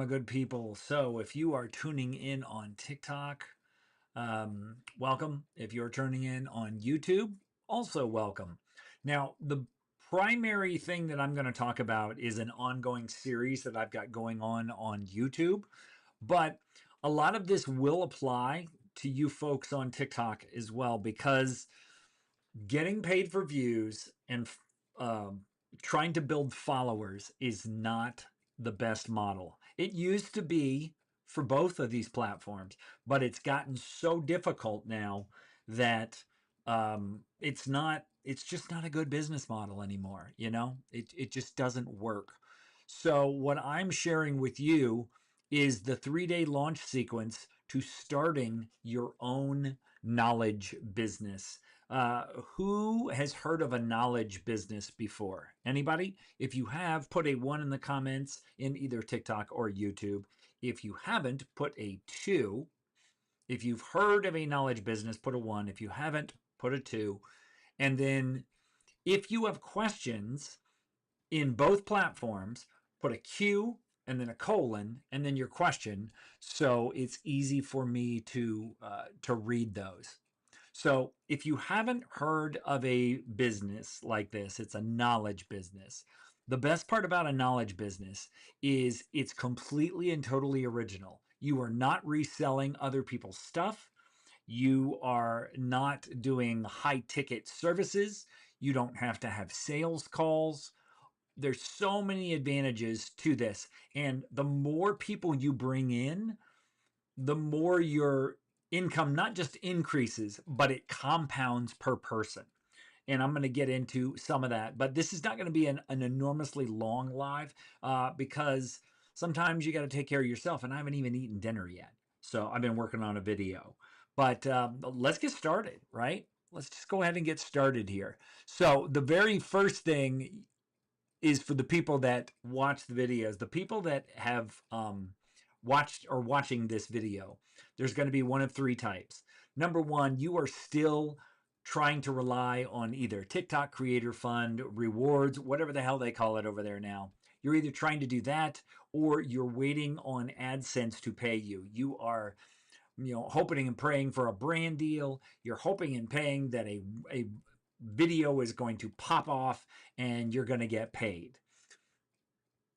good people. So, if you are tuning in on TikTok, welcome. If you're tuning in on YouTube, also welcome. Now, the primary thing that I'm going to talk about is an ongoing series that I've got going on YouTube, but a lot of this will apply to you folks on TikTok as well because getting paid for views and um, trying to build followers is not the best model. It used to be for both of these platforms, but it's gotten so difficult now that it's not. It's just not a good business model anymore. It just doesn't work. So what I'm sharing with you is the 3-day launch sequence to starting your own knowledge business. Who has heard of a knowledge business before? Anybody? If you have, put a 1 in the comments in either TikTok or YouTube. If you haven't, put a 2. If you've heard of a knowledge business, put a 1. If you haven't, put a 2. And then if you have questions in both platforms, put a Q and then a colon and then your question, so it's easy for me to read those. So if you haven't heard of a business like this, it's a knowledge business. The best part about a knowledge business is it's completely and totally original. You are not reselling other people's stuff. You are not doing high ticket services. You don't have to have sales calls. There's so many advantages to this. And the more people you bring in, the more your income not just increases, but it compounds per person. And I'm going to get into some of that. But this is not going to be an enormously long live because sometimes you got to take care of yourself. And I haven't even eaten dinner yet. So I've been working on a video. But let's get started, right? Let's just go ahead and get started here. So the very first thing is for the people that watch the videos, the people that have watched or watching this video. There's going to be one of 3 types. Number 1, you are still trying to rely on either TikTok Creator Fund, rewards, whatever the hell they call it over there now. You're either trying to do that or you're waiting on AdSense to pay you. You are hoping and praying for a brand deal. You're hoping and praying that a video is going to pop off and you're going to get paid.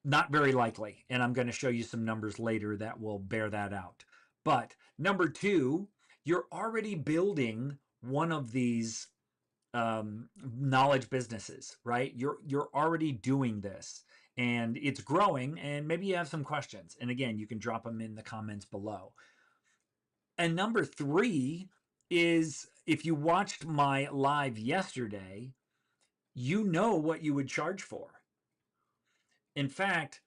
Not very likely. And I'm going to show you some numbers later that will bear that out. But number 2, you're already building one of these knowledge businesses, right? You're already doing this and it's growing, and maybe you have some questions. And again, you can drop them in the comments below. And number 3 is, if you watched my live yesterday, you know what you would charge for. In fact,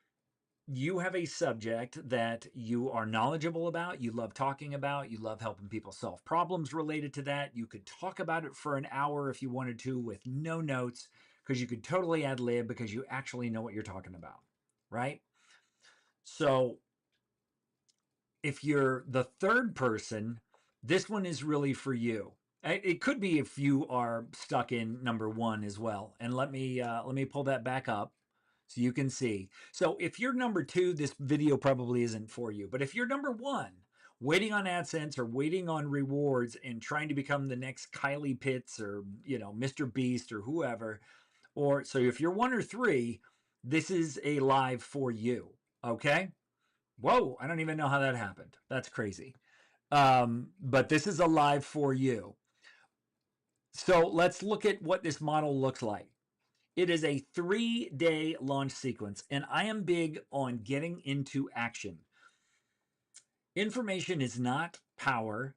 you have a subject that you are knowledgeable about, you love talking about, you love helping people solve problems related to that. You could talk about it for an hour if you wanted to with no notes, because you could totally ad lib because you actually know what you're talking about, right? So if you're the third person, this one is really for you. It could be if you are stuck in number 1 as well. And let me pull that back up so you can see. So if you're number 2, this video probably isn't for you. But if you're number 1, waiting on AdSense or waiting on rewards and trying to become the next Kylie Pitts or Mr. Beast or whoever, or so if you're 1 or 3, this is a live for you. Okay. Whoa, I don't even know how that happened. That's crazy. But this is a live for you. So let's look at what this model looks like. It is a 3-day launch sequence, and I am big on getting into action. Information is not power,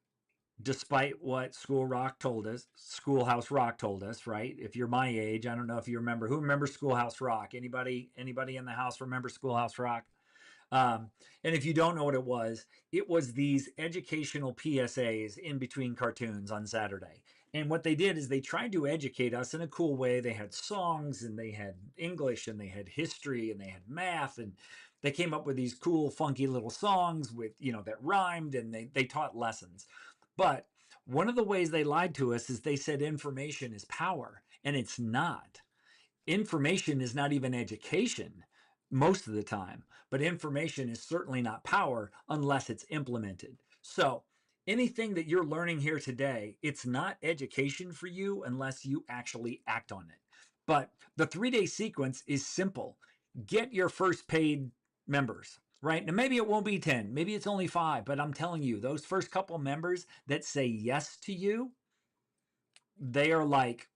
despite what Schoolhouse Rock told us, right? If you're my age, I don't know if you remember. Who remembers Schoolhouse Rock? Anybody in the house remember Schoolhouse Rock? And if you don't know what it was these educational PSAs in between cartoons on Saturday. And what they did is they tried to educate us in a cool way. They had songs and they had English and they had history and they had math, and they came up with these cool, funky little songs with, that rhymed, and they taught lessons. But one of the ways they lied to us is they said information is power, and it's not. Information is not even education. most of the time, but information is certainly not power unless it's implemented. So anything that you're learning here today, it's not education for you unless you actually act on it. But the 3-day sequence is simple. Get your first paid members, right? Now, maybe it won't be 10, maybe it's only 5, but I'm telling you, those first couple members that say yes to you, they're like,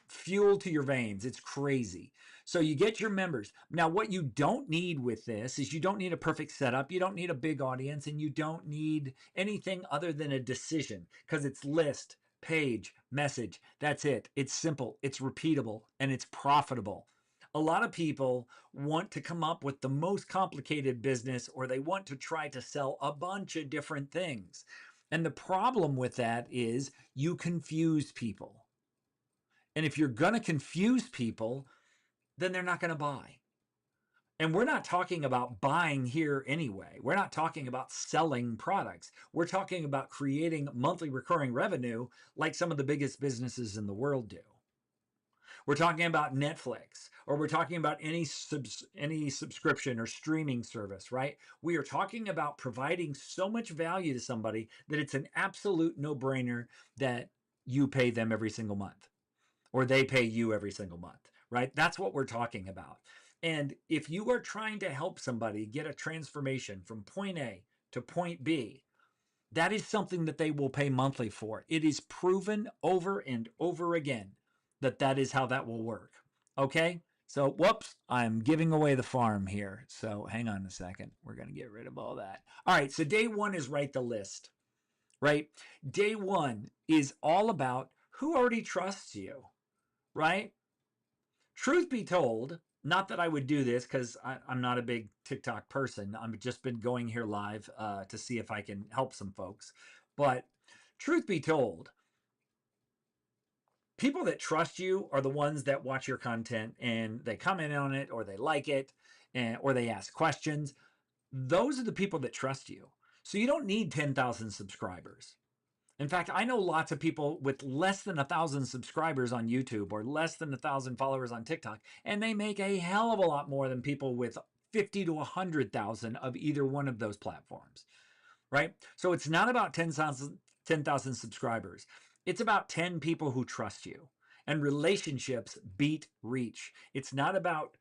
fuel to your veins. It's crazy. So you get your members. Now, what you don't need with this is you don't need a perfect setup. You don't need a big audience, and you don't need anything other than a decision, because it's list, page, message. That's it. It's simple, it's repeatable, and it's profitable. A lot of people want to come up with the most complicated business, or they want to try to sell a bunch of different things. And the problem with that is you confuse people. And if you're going to confuse people, then they're not going to buy. And we're not talking about buying here anyway. We're not talking about selling products. We're talking about creating monthly recurring revenue like some of the biggest businesses in the world do. We're talking about Netflix, or we're talking about any subscription or streaming service, right? We are talking about providing so much value to somebody that it's an absolute no-brainer that you pay them every single month, or they pay you every single month, right? That's what we're talking about. And if you are trying to help somebody get a transformation from point A to point B, that is something that they will pay monthly for. It is proven over and over again that that is how that will work. Okay? So, whoops, I'm giving away the farm here. So, hang on a second. We're going to get rid of all that. All right, so day one is write the list, right? Day one is all about who already trusts you, right? Truth be told, not that I would do this because I'm not a big TikTok person. I've just been going here live to see if I can help some folks. But truth be told, people that trust you are the ones that watch your content and they comment on it, or they like it, or they ask questions. Those are the people that trust you. So you don't need 10,000 subscribers. In fact, I know lots of people with less than 1,000 subscribers on YouTube, or less than 1,000 followers on TikTok, and they make a hell of a lot more than people with 50 to 100,000 of either one of those platforms, right? So it's not about 10,000 subscribers. It's about 10 people who trust you. And relationships beat reach. It's not about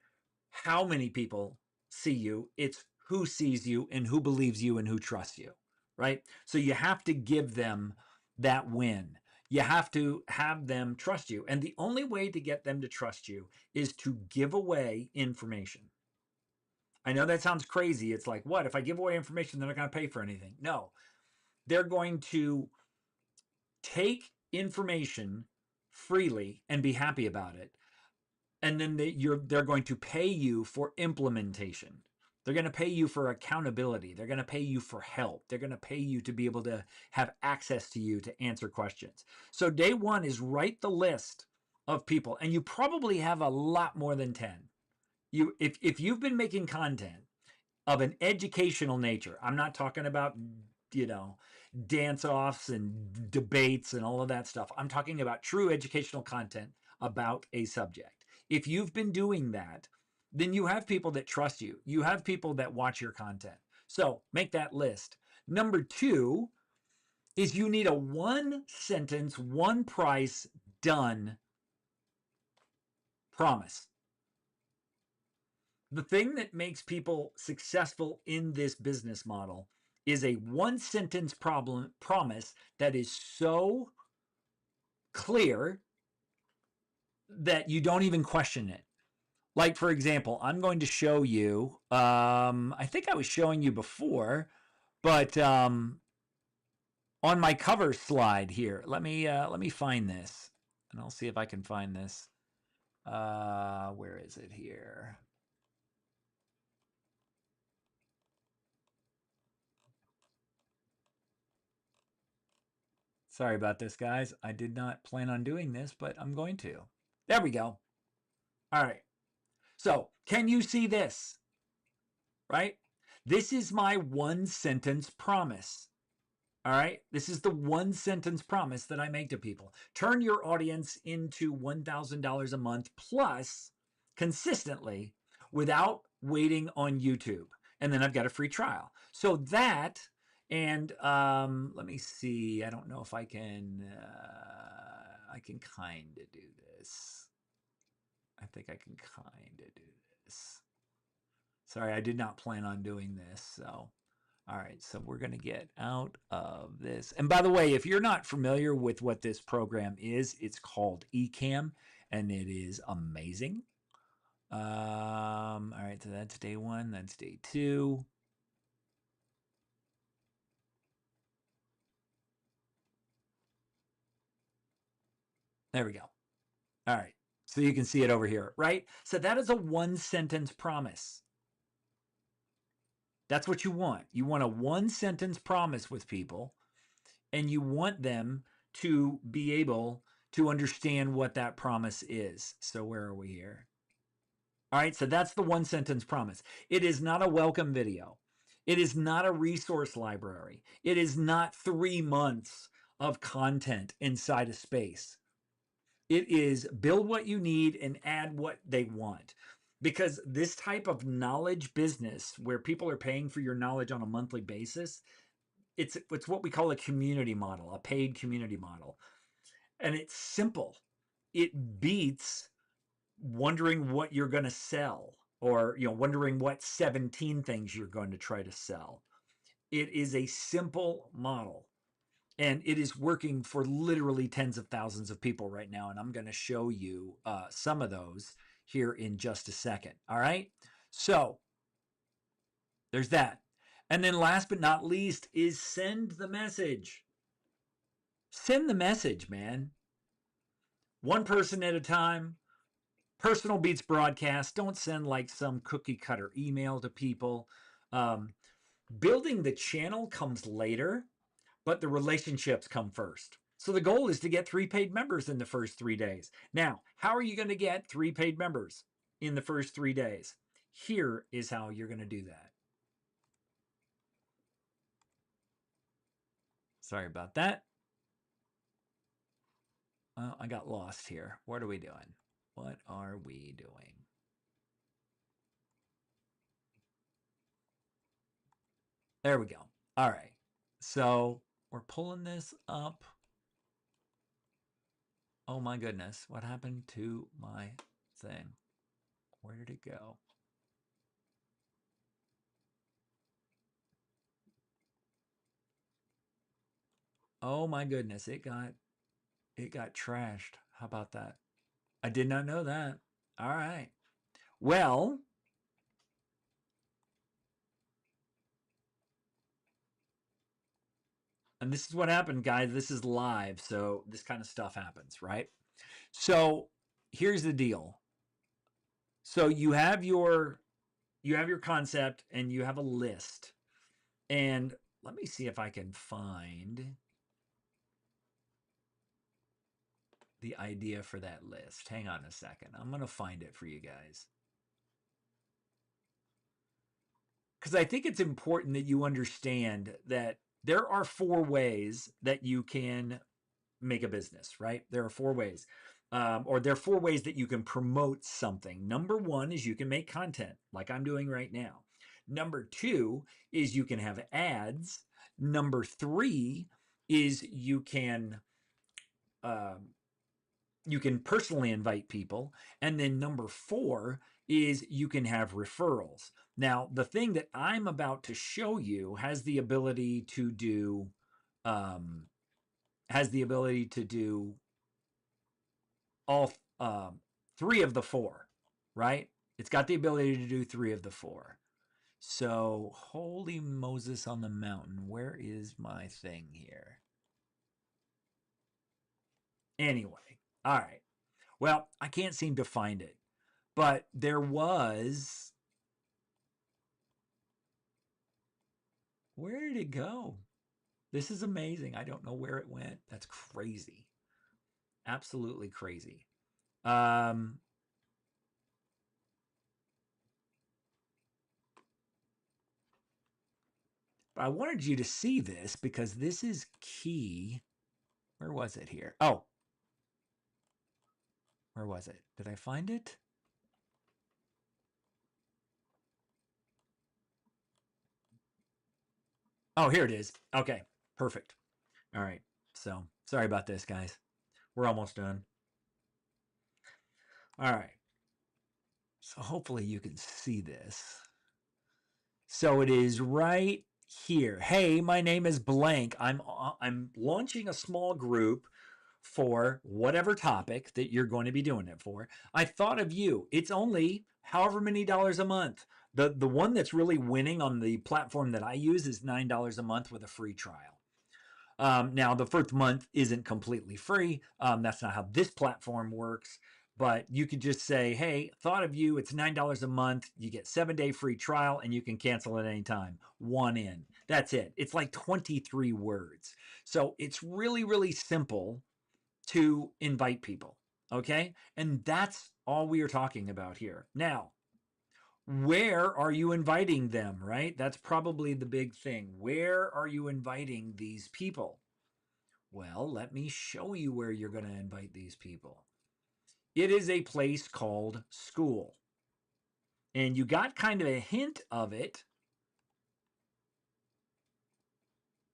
how many people see you. It's who sees you and who believes you and who trusts you, right? So you have to give them that win. You have to have them trust you. And the only way to get them to trust you is to give away information. I know that sounds crazy. It's like, what? If I give away information, they're not going to pay for anything. No, they're going to take information freely and be happy about it. And then they're going to pay you for implementation. They're going to pay you for accountability. They're going to pay you for help. They're going to pay you to be able to have access to you to answer questions. So day one is write the list of people, and you probably have a lot more than 10. If you've been making content of an educational nature, I'm not talking about, dance offs and debates and all of that stuff. I'm talking about true educational content about a subject. If you've been doing that, then you have people that trust you. You have people that watch your content. So make that list. Number 2 is you need a 1 sentence, 1 price, done promise. The thing that makes people successful in this business model is a 1 sentence promise that is so clear that you don't even question it. Like, for example, I'm going to show you, I think I was showing you before, but on my cover slide here, let me find this, and I'll see if I can find this. Where is it here? Sorry about this, guys. I did not plan on doing this, but I'm going to. There we go. All right. So, can you see this? Right? This is my 1 sentence promise. All right. This is the 1 sentence promise that I make to people. Turn your audience into $1,000 a month plus consistently without waiting on YouTube. And then I've got a free trial. So that, and let me see. I don't know if I can kind of do this. I think I can kind of do this. Sorry, I did not plan on doing this. So, all right. So we're going to get out of this. And by the way, if you're not familiar with what this program is, it's called Ecamm, and it is amazing. All right. So that's day 1. That's day 2. There we go. All right. So you can see it over here, right? So that is a 1-sentence promise. That's what you want. You want a 1-sentence promise with people, and you want them to be able to understand what that promise is. So where are we here? All right. So that's the 1-sentence promise. It is not a welcome video. It is not a resource library. It is not 3 months of content inside a space. It is build what you need and add what they want. Because this type of knowledge business where people are paying for your knowledge on a monthly basis, it's what we call a community model, a paid community model. And it's simple. It beats wondering what you're going to sell, or wondering what 17 things you're going to try to sell. It is a simple model. And it is working for literally tens of thousands of people right now. And I'm going to show you some of those here in just a second. All right. So there's that. And then last but not least is send the message. Send the message, man. One person at a time. Personal beats broadcast. Don't send like some cookie cutter email to people. Building the channel comes later, but the relationships come first. So the goal is to get 3 paid members in the first 3 days. Now, how are you going to get 3 paid members in the first 3 days? Here is how you're going to do that. Sorry about that. Well, I got lost here. What are we doing? What are we doing? There we go. All right. So we're pulling this up. Oh my goodness. What happened to my thing? Where did it go? Oh my goodness. It got trashed. How about that? I did not know that. All right. Well, and this is what happened, guys. This is live, so this kind of stuff happens, right? So here's the deal. So you have your concept and you have a list. And let me see if I can find the idea for that list. Hang on a second. I'm going to find it for you guys. Because I think it's important that you understand that there are 4 ways that you can make a business, right? There are 4 ways. Or there are 4 ways that you can promote something. Number 1 is you can make content like I'm doing right now. Number 2 is you can have ads. Number 3 is you can personally invite people. And then number 4 is you can have referrals. Now, the thing that I'm about to show you has the ability to do all 3 of the 4, right? It's got the ability to do 3 of the 4. So, holy Moses on the mountain, where is my thing here? Anyway, all right. Well, I can't seem to find it, but there was. Where did it go? This is amazing. I don't know where it went. That's crazy. Absolutely crazy. But I wanted you to see this because this is key. Where was it here? Oh, where was it? Did I find it? Oh, here it is. Okay, perfect. All right. So sorry about this, guys. We're almost done. All right. So hopefully you can see this. So it is right here. Hey, my name is blank. I'm launching a small group for whatever topic that you're going to be doing it for. I thought of you. It's only however many dollars a month. The one that's really winning on the platform that I use is $9 a month with a free trial. Now, the first month isn't completely free. That's not how this platform works. But you could just say, hey, thought of you. It's $9 a month. You get 7-day free trial and you can cancel at any time. One in. That's it. It's like 23 words. So it's really, really simple to invite people. Okay. And that's all we are talking about here. Now, where are you inviting them, right? That's probably the big thing. Where are you inviting these people? Well, let me show you where you're going to invite these people. It is a place called Skool. And you got kind of a hint of it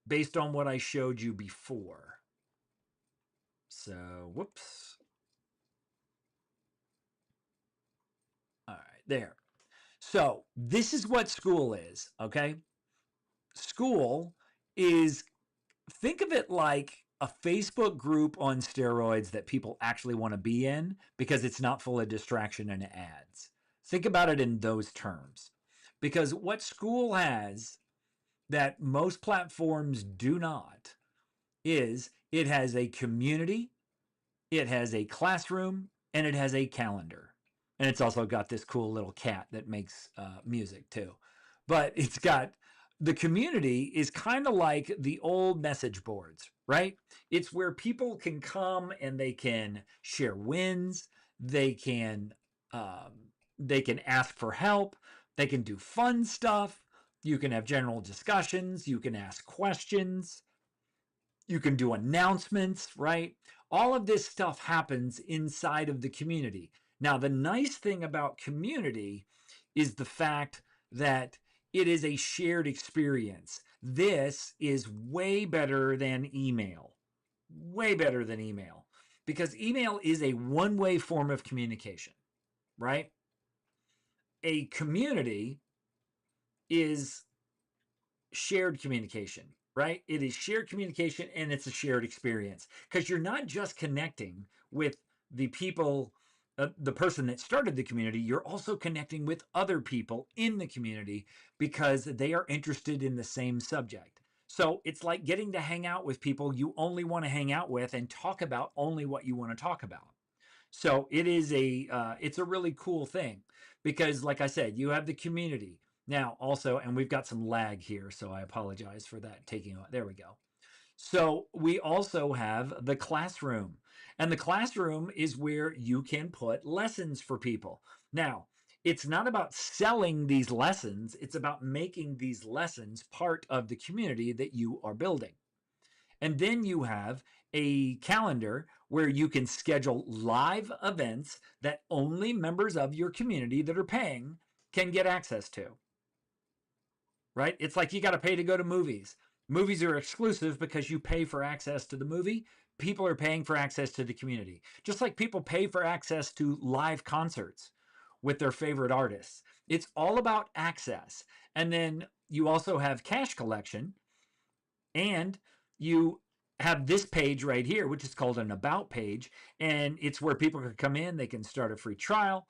based on what I showed you before. So, whoops. All right, there. So, this is what Skool is, okay? Skool is, think of it like a Facebook group on steroids that people actually want to be in because it's not full of distraction and ads. Think about it in those terms. Because what Skool has that most platforms do not is it has a community, it has a classroom, and it has a calendar. And it's also got this cool little cat that makes music too. But it's got the community is kind of like the old message boards, right? It's where people can come and they can share wins, they can ask for help, they can do fun stuff, you can have general discussions, you can ask questions, you can do announcements, right? All of this stuff happens inside of the community. Now, the nice thing about community is the fact that it is a shared experience. This is way better than email, way better than email, because email is a one-way form of communication, right? A community is shared communication, right? It is shared communication and it's a shared experience because you're not just connecting with the people, the person that started the community, you're also connecting with other people in the community because they are interested in the same subject. So it's like getting to hang out with people you only want to hang out with and talk about only what you want to talk about. So it is it's a really cool thing because, like I said, you have the community now also, and we've got some lag here, so I apologize for that taking on. There we go. So we also have the classroom, and the classroom is where you can put lessons for people. Now, it's not about selling these lessons; it's about making these lessons part of the community that you are building. And then you have a calendar where you can schedule live events that only members of your community that are paying can get access to. Right? It's like you got to pay to go to movies. Movies are exclusive because you pay for access to the movie. People are paying for access to the community. Just like people pay for access to live concerts with their favorite artists. It's all about access. And then you also have cash collection, and you have this page right here, which is called an about page. And it's where people can come in, they can start a free trial.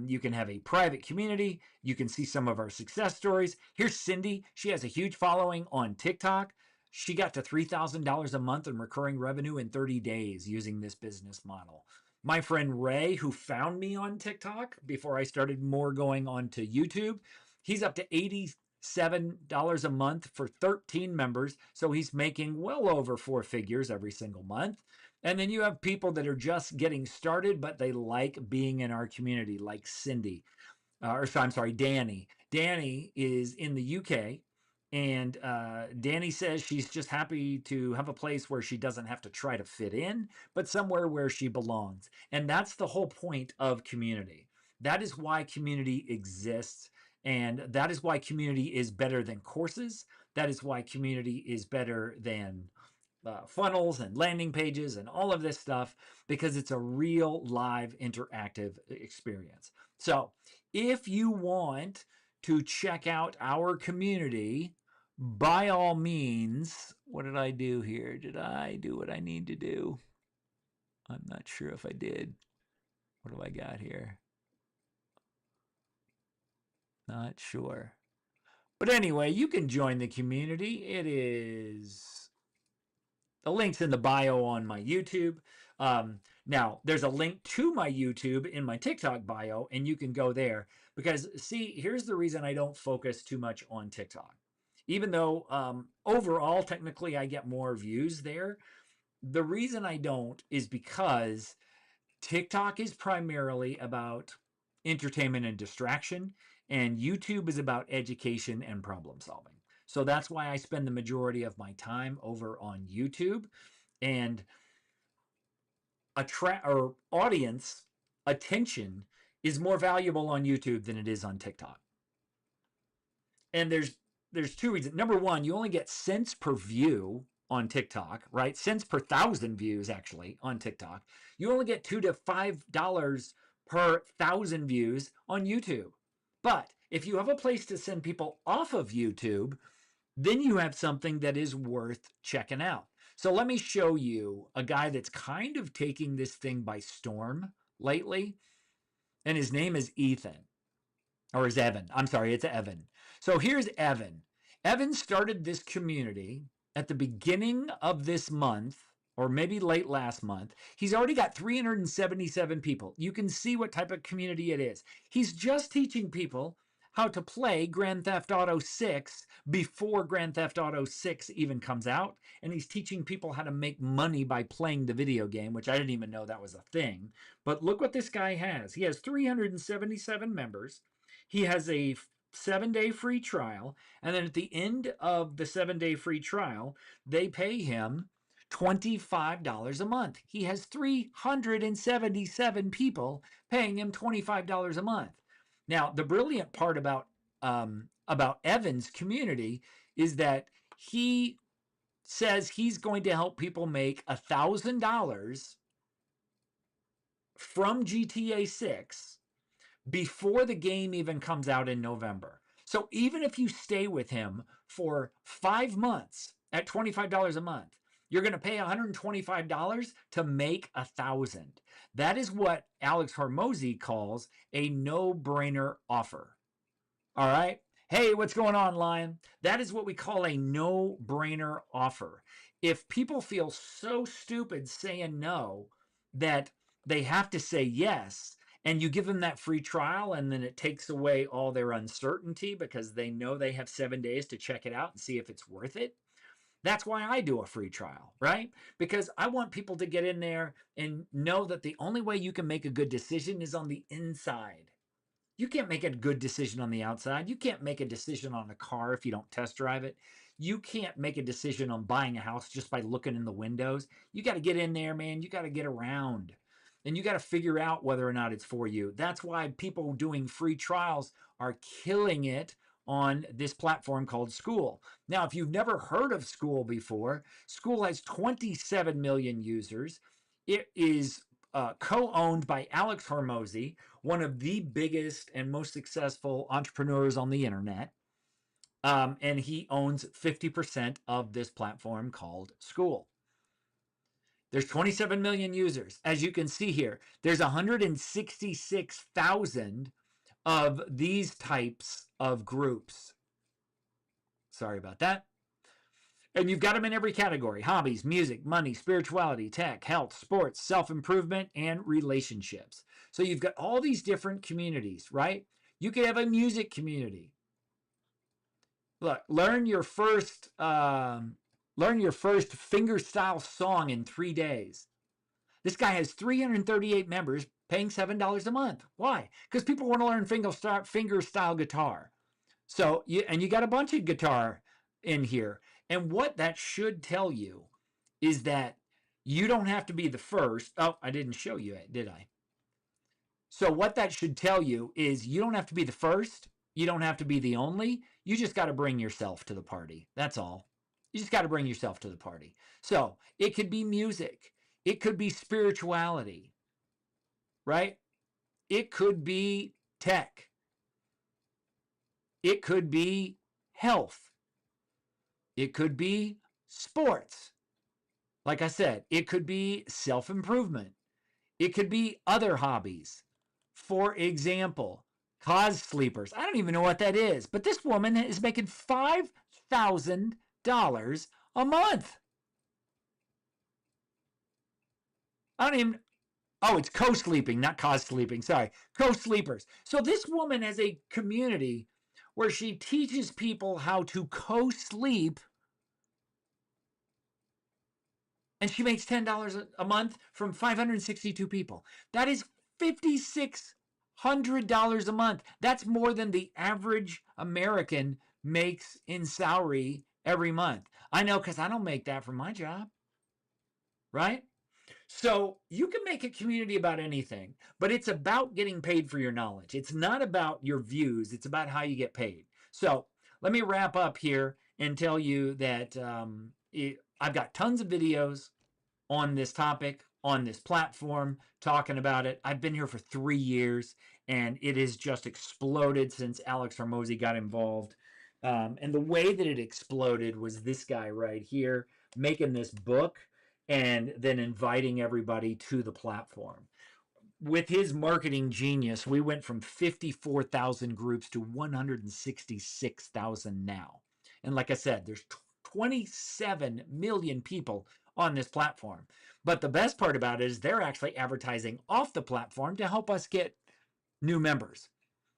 You can have a private community. You can see some of our success stories. Here's Cindy. She has a huge following on TikTok. She got to $3,000 a month in recurring revenue in 30 days using this business model. My friend Ray, who found me on TikTok before I started more going on to YouTube, he's up to $87 a month for 13 members. So he's making well over 4 figures every single month. And then you have people that are just getting started, but they like being in our community, like Cindy, or I'm sorry, Danny. Danny is in the UK, and Danny says she's just happy to have a place where she doesn't have to try to fit in, but somewhere where she belongs. And that's the whole point of community. That is why community exists. And that is why community is better than courses, That is why community is better than funnels and landing pages and all of this stuff, because it's a real live interactive experience. So if you want to check out our community, by all means, what did I do here? Did I do what I need to do? I'm not sure if I did. What do I got here? Not sure. But anyway, you can join the community. It is, the link's in the bio on my YouTube. Now, there's a link to my YouTube in my TikTok bio, and you can go there. Because, see, here's the reason I don't focus too much on TikTok. Even though overall, technically, I get more views there. The reason I don't is because TikTok is primarily about entertainment and distraction, and YouTube is about education and problem solving. So that's why I spend the majority of my time over on YouTube. And audience attention is more valuable on YouTube than it is on TikTok. And there's two reasons. Number one, you only get cents per view on TikTok, right? Cents per 1,000 views, actually, on TikTok. You only get $2 to $5 per 1,000 views on YouTube. But if you have a place to send people off of YouTube, then you have something that is worth checking out. So let me show you a guy that's kind of taking this thing by storm lately. And his name is Ethan. Or is Evan. I'm sorry, it's Evan. So here's Evan. Evan started this community at the beginning of this month, or maybe late last month. He's already got 377 people. You can see what type of community it is. He's just teaching people how to play Grand Theft Auto 6 before Grand Theft Auto 6 even comes out. And he's teaching people how to make money by playing the video game, which I didn't even know that was a thing. But look what this guy has. He has 377 members. He has a 7-day free trial. And then at the end of the 7-day free trial, they pay him $25 a month. He has 377 people paying him $25 a month. Now, the brilliant part about Evan's community is that he says he's going to help people make $1,000 from GTA 6 before the game even comes out in November. So even if you stay with him for 5 months at $25 a month, you're going to pay $125 to make $1,000. That is what Alex Hormozi calls a no-brainer offer. All right? Hey, what's going on, Lion? That is what we call a no-brainer offer. If people feel so stupid saying no that they have to say yes, and you give them that free trial, and then it takes away all their uncertainty because they know they have 7 days to check it out and see if it's worth it. That's why I do a free trial, right? Because I want people to get in there and know that the only way you can make a good decision is on the inside. You can't make a good decision on the outside. You can't make a decision on a car if you don't test drive it. You can't make a decision on buying a house just by looking in the windows. You got to get in there, man. You got to get around. And you got to figure out whether or not it's for you. That's why people doing free trials are killing it on this platform called Skool. Now, if you've never heard of Skool before, Skool has 27 million users. It is co-owned by Alex Hormozi, one of the biggest and most successful entrepreneurs on the internet. And he owns 50% of this platform called Skool. There's 27 million users. As you can see here, there's 166,000 of these types of groups. Sorry about that. And you've got them in every category: hobbies, music, money, spirituality, tech, health, sports, self-improvement, and relationships. So you've got all these different communities, right? You could have a music community. Look, learn your first fingerstyle song in 3 days. This guy has 338 members paying $7 a month. Why? Because people want to learn fingerstyle guitar. So, you got a bunch of guitar in here. And what that should tell you is that you don't have to be the first. Oh, I didn't show you it, did I? So what that should tell you is you don't have to be the first. You don't have to be the only. You just got to bring yourself to the party. That's all. You just got to bring yourself to the party. So it could be music, it could be spirituality, right? It could be tech, it could be health, it could be sports. Like I said, it could be self improvement, it could be other hobbies. For example, cause sleepers. I don't even know what that is, but this woman is making $5,000 a month. I don't even. Oh, it's co-sleeping, not cause sleeping. Sorry, co-sleepers. So this woman has a community where she teaches people how to co-sleep, and she makes $10 a month from 562 people. That is $5,600 a month. That's more than the average American makes in salary every month. I know, because I don't make that from my job, right? So you can make a community about anything, but it's about getting paid for your knowledge. It's not about your views. It's about how you get paid. So let me wrap up here and tell you that I've got tons of videos on this topic, on this platform, talking about it. I've been here for 3 years, and it has just exploded since Alex Hormozi got involved. And the way that it exploded was this guy right here making this book and then inviting everybody to the platform. With his marketing genius, we went from 54,000 groups to 166,000 now. And like I said, there's 27 million people on this platform. But the best part about it is they're actually advertising off the platform to help us get new members.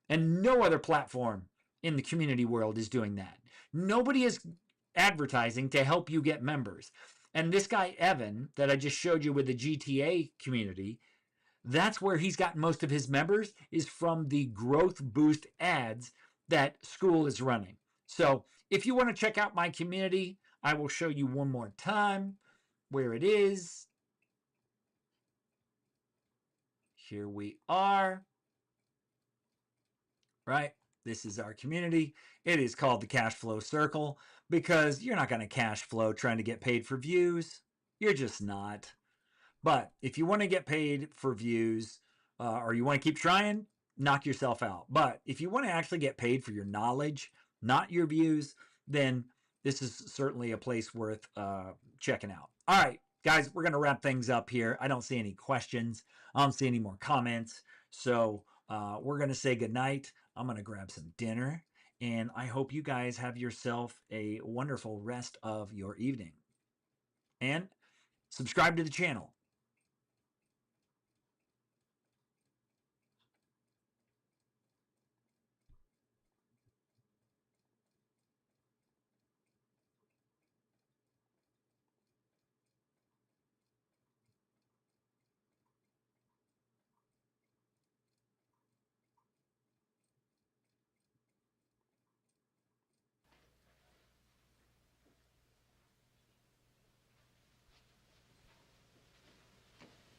And no other platform in the community world is doing that. Nobody is advertising to help you get members. And this guy, Evan, that I just showed you with the GTA community, that's where he's gotten most of his members, is from the Growth Boost ads that Skool is running. So if you want to check out my community, I will show you one more time where it is. Here we are. Right? This is our community. It is called the Cash Flow Circle because you're not going to cash flow trying to get paid for views. You're just not. But if you want to get paid for views or you want to keep trying, knock yourself out. But if you want to actually get paid for your knowledge, not your views, then this is certainly a place worth checking out. All right, guys, we're going to wrap things up here. I don't see any questions. I don't see any more comments. So we're going to say goodnight. I'm going to grab some dinner. And I hope you guys have yourself a wonderful rest of your evening. And subscribe to the channel.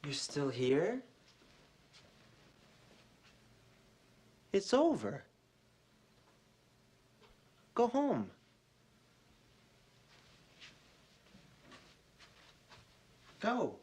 You're still here? It's over. Go home. Go.